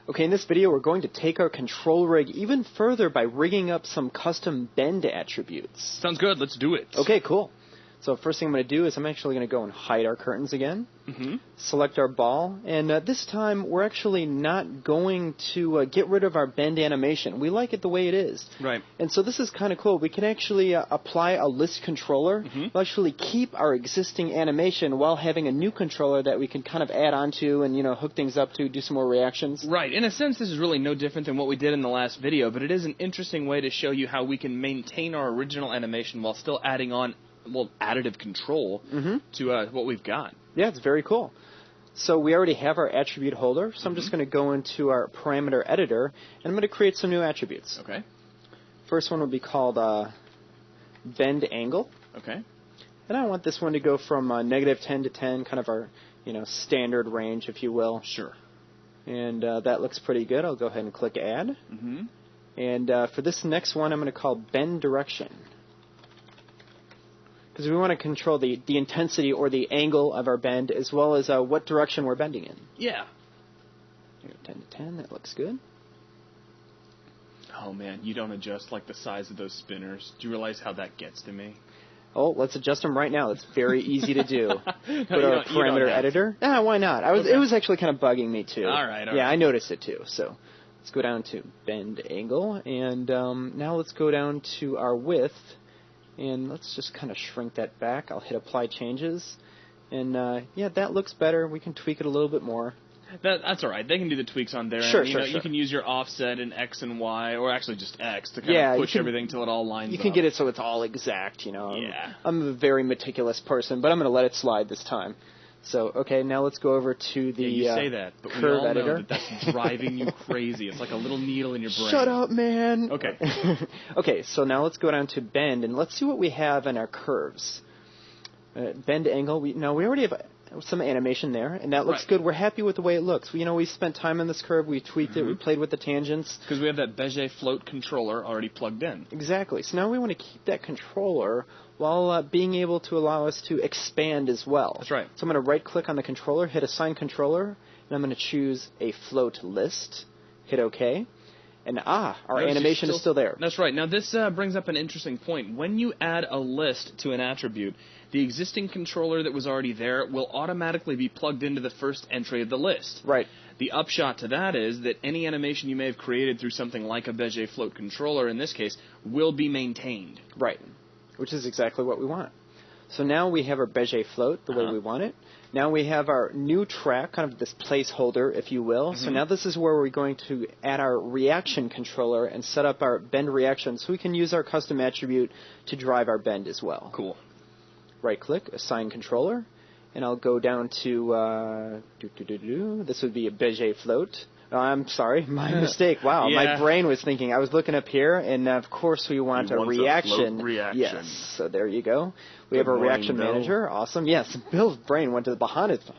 Okay, in this video, we're going to take our control rig even further by rigging up some custom bend attributes. Sounds good. Let's do it. Okay, cool. So first thing I'm going to do is I'm actually going to go and hide our curtains again. Select our ball, and this time we're actually not going to get rid of our bend animation. We like it the way it is. Right. And so this is kind of cool. We can actually apply a list controller. We'll actually keep our existing animation while having a new controller that we can kind of add onto and, hook things up to, do some more reactions. Right. In a sense, this is really no different than what we did in the last video, but it is an interesting way to show you how we can maintain our original animation while still adding on additive control to what we've got. Yeah, it's very cool. So we already have our attribute holder, so I'm just going to go into our parameter editor, and I'm going to create some new attributes. Okay. First one will be called bend angle. Okay. And I want this one to go from -10 to 10, kind of our standard range, if you will. Sure. And that looks pretty good. I'll go ahead and click add. And for this next one, I'm going to call bend direction, because we want to control the intensity or the angle of our bend, as well as what direction we're bending in. Yeah. 10 to 10, that looks good. Oh man, you don't adjust like the size of those spinners. Do you realize how that gets to me? Oh, let's adjust them right now. It's very easy to do. Go to our parameter editor. Ah, why not? It was actually kind of bugging me too. All right. I noticed it too. So let's go down to bend angle, and now let's go down to our width. And let's just kind of shrink that back. I'll hit apply changes. And yeah, that looks better. We can tweak it a little bit more. That's all right. They can do the tweaks on there. Sure, and, sure. You can use your offset in X and Y, or actually just X, to kind of push everything till it all lines up. You can get it so it's all exact, Yeah. I'm a very meticulous person, but I'm going to let it slide this time. So, okay, now let's go over to the you say that, but we curve all editor. know that's driving you crazy. It's like a little needle in your brain. Shut up, man. Okay. Okay, so now let's go down to bend, and let's see what we have in our curves. Bend angle, we already have some animation there, and that looks good. We're happy with the way it looks. We spent time on this curve, we tweaked it, we played with the tangents. Because we have that Bezier float controller already plugged in. Exactly. So now we want to keep that controller while being able to allow us to expand as well. That's right. So I'm going to right-click on the controller, hit Assign Controller, and I'm going to choose a float list, hit OK. And our animation is still there. That's right. Now this brings up an interesting point. When you add a list to an attribute, the existing controller that was already there will automatically be plugged into the first entry of the list. Right. The upshot to that is that any animation you may have created through something like a Bezier float controller, in this case, will be maintained. Right. Which is exactly what we want. So now we have our Bezier float the way we want it. Now we have our new track, kind of this placeholder, if you will. So now this is where we're going to add our reaction controller and set up our bend reaction so we can use our custom attribute to drive our bend as well. Cool. Right-click, Assign Controller, and I'll go down to, this would be a Bezier float. Oh, I'm sorry, my mistake. Wow, my brain was thinking. I was looking up here, and of course we want a reaction. Yes, so there you go. We have a reaction manager. Awesome. Yes, Bill's brain went to the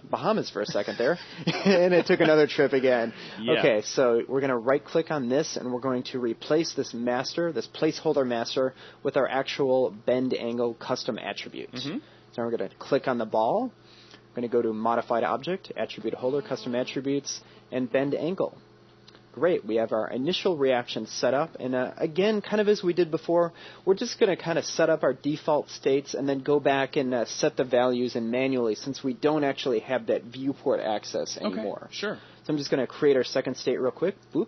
Bahamas for a second there, and it took another trip again. Yeah. Okay, so we're going to right-click on this, and we're going to replace this master, this placeholder master, with our actual bend angle custom attribute. So we're going to click on the ball. We're going to go to Modified Object, Attribute Holder, Custom Attributes, and Bend Angle. Great. We have our initial reaction set up. And again, kind of as we did before, we're just going to kind of set up our default states and then go back and set the values in manually since we don't actually have that viewport access anymore. Okay, sure. So I'm just going to create our second state real quick. Boop.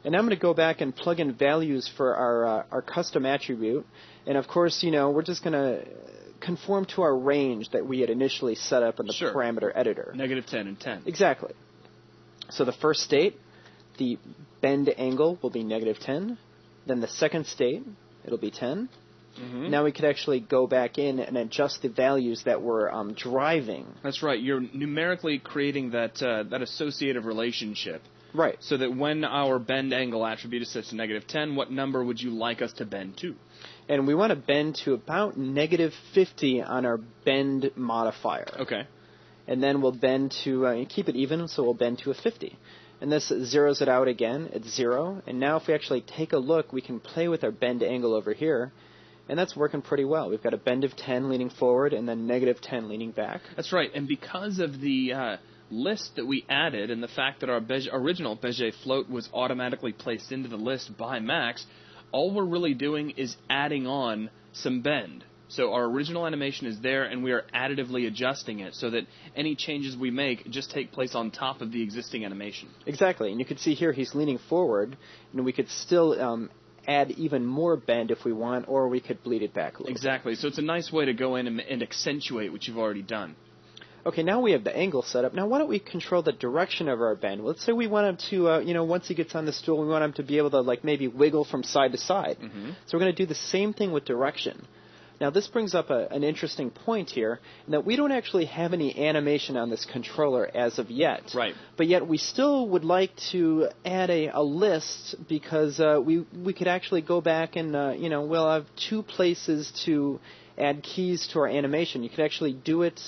And now I'm going to go back and plug in values for our custom attribute. And of course, we're just going to conform to our range that we had initially set up in the parameter editor. -10 and 10. Exactly. So the first state, the bend angle will be -10. Then the second state, it'll be 10. Now we could actually go back in and adjust the values that we're driving. That's right. You're numerically creating that associative relationship. Right. So that when our bend angle attribute is set to -10, what number would you like us to bend to? And we want to bend to about -50 on our bend modifier. Okay. And then we'll bend to, keep it even, so we'll bend to a 50. And this zeroes it out again. It's 0. And now if we actually take a look, we can play with our bend angle over here. And that's working pretty well. We've got a bend of 10 leaning forward and then -10 leaning back. That's right. And because of the list that we added and the fact that our original Bezier float was automatically placed into the list by Max, all we're really doing is adding on some bend. So our original animation is there, and we are additively adjusting it so that any changes we make just take place on top of the existing animation. Exactly, and you can see here he's leaning forward, and we could still add even more bend if we want, or we could bleed it back a little. Exactly, so it's a nice way to go in and accentuate what you've already done. Okay, now we have the angle set up. Now why don't we control the direction of our bend? Let's say we want him to, once he gets on the stool, we want him to be able to, like, maybe wiggle from side to side. Mm-hmm. So we're going to do the same thing with direction. Now this brings up an interesting point here, in that we don't actually have any animation on this controller as of yet. Right. But yet we still would like to add a list, because we could actually go back and, we'll have two places to add keys to our animation. You could actually do it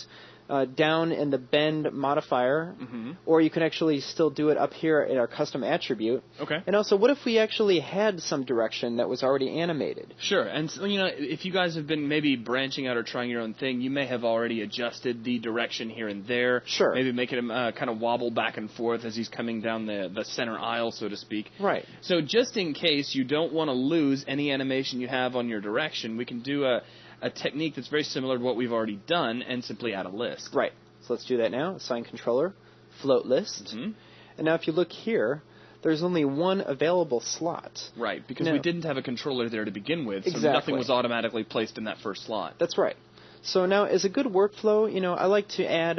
down in the bend modifier, mm-hmm. or you can actually still do it up here in our custom attribute. Okay. And also, what if we actually had some direction that was already animated? Sure, and so, if you guys have been maybe branching out or trying your own thing, you may have already adjusted the direction here and there. Sure. Maybe making him kind of wobble back and forth as he's coming down the center aisle, so to speak. Right. So just in case you don't want to lose any animation you have on your direction, we can do a technique that's very similar to what we've already done and simply add a list. Right. So let's do that now. Assign controller, float list. Mm-hmm. And now if you look here, there's only one available slot. Right, because we didn't have a controller there to begin with, so exactly. nothing was automatically placed in that first slot. That's right. So now, as a good workflow, I like to add,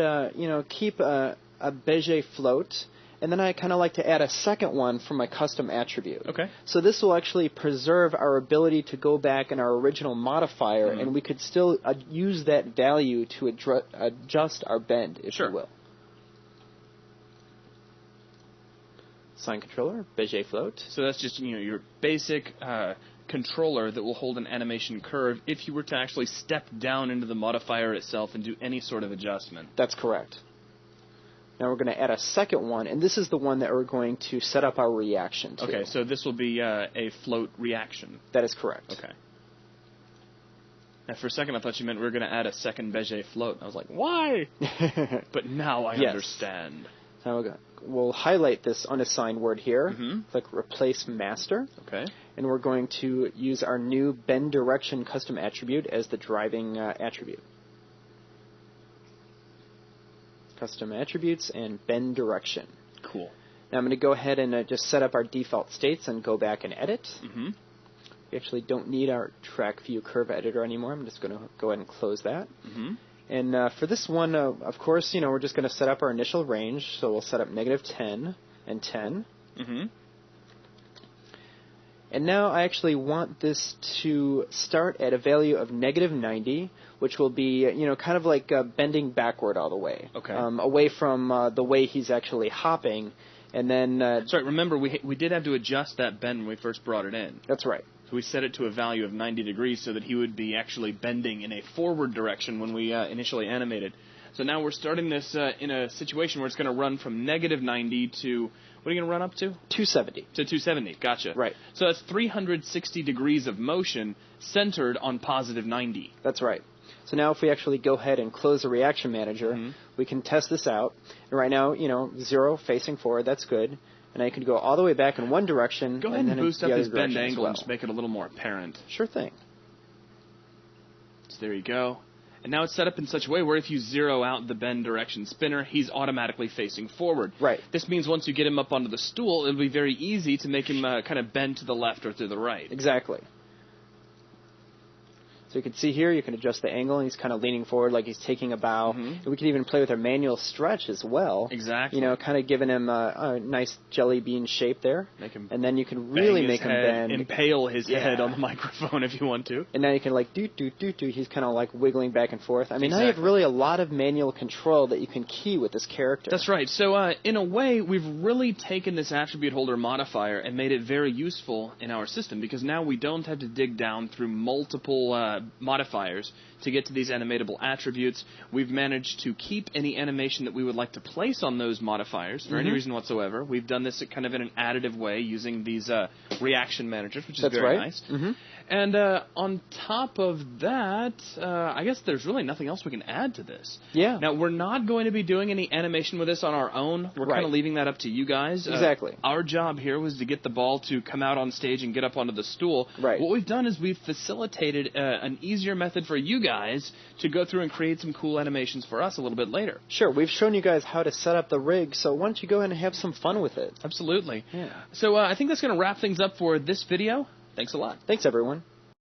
keep a Bezier float, and then I kind of like to add a second one for my custom attribute. Okay. So this will actually preserve our ability to go back in our original modifier, mm-hmm. and we could still use that value to adjust our bend, if sure. you will. Assign controller, Bezier float. So that's just your basic controller that will hold an animation curve if you were to actually step down into the modifier itself and do any sort of adjustment. That's correct. Now we're going to add a second one, and this is the one that we're going to set up our reaction to. Okay, so this will be a float reaction. That is correct. Okay. Now, for a second, I thought you meant we were going to add a second Bezier float. I was like, why? But now I understand. Now we'll highlight this unassigned word here. Mm-hmm. Click Replace Master. Okay. And we're going to use our new Bend Direction custom attribute as the driving attribute. Custom attributes and bend direction. Cool. Now I'm going to go ahead and just set up our default states and go back and edit. Mm-hmm. We actually don't need our track view curve editor anymore. I'm just going to go ahead and close that. Mm-hmm. And for this one, of course, we're just going to set up our initial range. So we'll set up -10 and 10. Mm-hmm. And now I actually want this to start at a value of -90, which will be, kind of like bending backward all the way. Okay. Away from the way he's actually hopping. And then... Sorry, remember, we did have to adjust that bend when we first brought it in. That's right. So we set it to a value of 90 degrees so that he would be actually bending in a forward direction when we initially animated. So now we're starting this in a situation where it's going to run from -90 to... What are you going to run up to? 270. To 270, gotcha. Right. So that's 360 degrees of motion centered on +90. That's right. So now if we actually go ahead and close the reaction manager, mm-hmm. we can test this out. And right now, 0 facing forward, that's good. And now you can go all the way back in one direction. Go ahead and boost up his bend angle and just just make it a little more apparent. Sure thing. So there you go. And now it's set up in such a way where if you zero out the bend direction spinner, he's automatically facing forward. Right. This means once you get him up onto the stool, it'll be very easy to make him kind of bend to the left or to the right. Exactly. So you can see here, you can adjust the angle, and he's kind of leaning forward like he's taking a bow. Mm-hmm. And we can even play with our manual stretch as well. Exactly. Kind of giving him a nice jelly bean shape there. Make him and then you can really make him bend. Impale his head on the microphone if you want to. And now you can like do. He's kind of like wiggling back and forth. I mean, now you have really a lot of manual control that you can key with this character. That's right. So in a way, we've really taken this attribute holder modifier and made it very useful in our system because now we don't have to dig down through multiple modifiers to get to these animatable attributes. We've managed to keep any animation that we would like to place on those modifiers for any reason whatsoever. We've done this kind of in an additive way using these reaction managers, which is very nice. And on top of that, I guess there's really nothing else we can add to this. Yeah. Now, we're not going to be doing any animation with this on our own. We're kind of leaving that up to you guys. Exactly. Our job here was to get the ball to come out on stage and get up onto the stool. Right. What we've done is we've facilitated an easier method for you guys to go through and create some cool animations for us a little bit later. Sure. We've shown you guys how to set up the rig, so why don't you go ahead and have some fun with it? Absolutely. Yeah. So I think that's going to wrap things up for this video. Thanks a lot. Thanks, everyone.